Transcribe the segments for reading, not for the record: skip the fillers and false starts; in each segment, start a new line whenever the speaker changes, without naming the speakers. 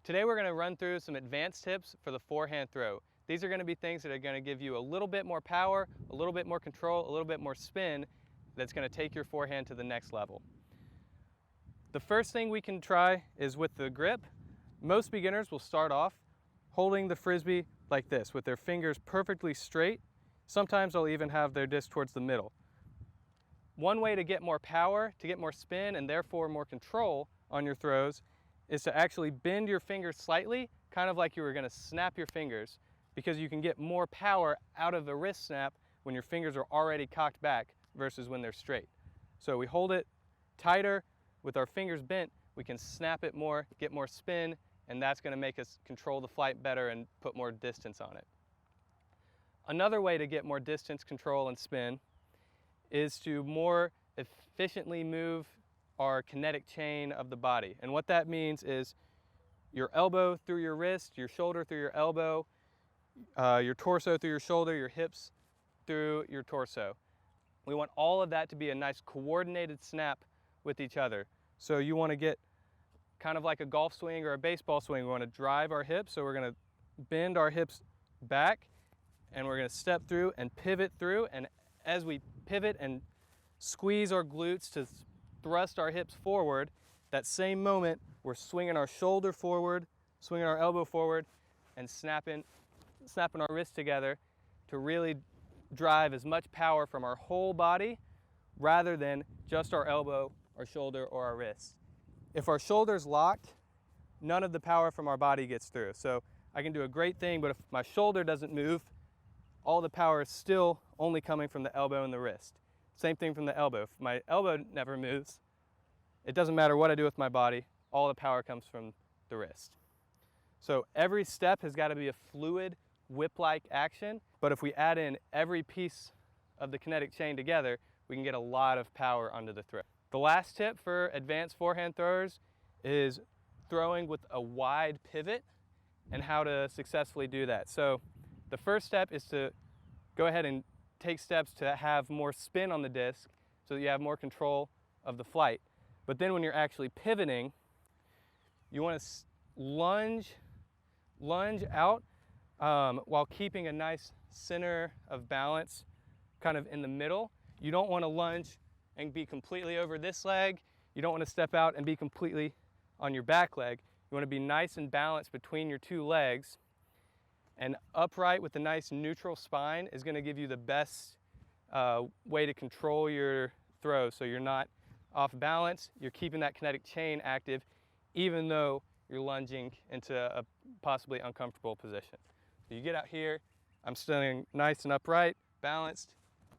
Today we're going to run through some advanced tips for the forehand throw. These are going to be things that are going to give you a little bit more power, a little bit more control, a little bit more spin that's going to take your forehand to the next level. The first thing we can try is with the grip. Most beginners will start off holding the frisbee like this with their fingers perfectly straight. Sometimes they'll even have their disc towards the middle. One way to get more power, to get more spin, and therefore more control on your throws is to actually bend your fingers slightly, kind of like you were going to snap your fingers, because you can get more power out of the wrist snap when your fingers are already cocked back versus when they're straight. So we hold it tighter with our fingers bent, we can snap it more, get more spin, and that's going to make us control the flight better and put more distance on it. Another way to get more distance, control, and spin is to more efficiently move our kinetic chain of the body. And what that means is your elbow through your wrist, your shoulder through your elbow, your torso through your shoulder, your hips through your torso. We want all of that to be a nice coordinated snap with each other. So you want to get kind of like a golf swing or a baseball swing. We want to drive our hips, so we're going to bend our hips back and we're going to step through and pivot through, and as we pivot and squeeze our glutes to thrust our hips forward, that same moment we're swinging our shoulder forward, swinging our elbow forward, and snapping our wrists together to really drive as much power from our whole body rather than just our elbow, our shoulder, or our wrist. If our shoulder's locked, none of the power from our body gets through. So I can do a great thing, but if my shoulder doesn't move, all the power is still only coming from the elbow and the wrist. Same thing from the elbow. If my elbow never moves, it doesn't matter what I do with my body, all the power comes from the wrist. So every step has got to be a fluid, whip-like action, but if we add in every piece of the kinetic chain together, we can get a lot of power onto the throw. The last tip for advanced forehand throwers is throwing with a wide pivot and how to successfully do that. So the first step is to go ahead and take steps to have more spin on the disc so that you have more control of the flight. But then when you're actually pivoting, you want to lunge out while keeping a nice center of balance kind of in the middle. You don't want to lunge and be completely over this leg. You don't want to step out and be completely on your back leg. You want to be nice and balanced between your two legs. And upright with a nice neutral spine is going to give you the best way to control your throw. So you're not off balance, you're keeping that kinetic chain active even though you're lunging into a possibly uncomfortable position. So you get out here, I'm standing nice and upright, balanced,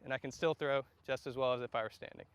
and I can still throw just as well as if I were standing.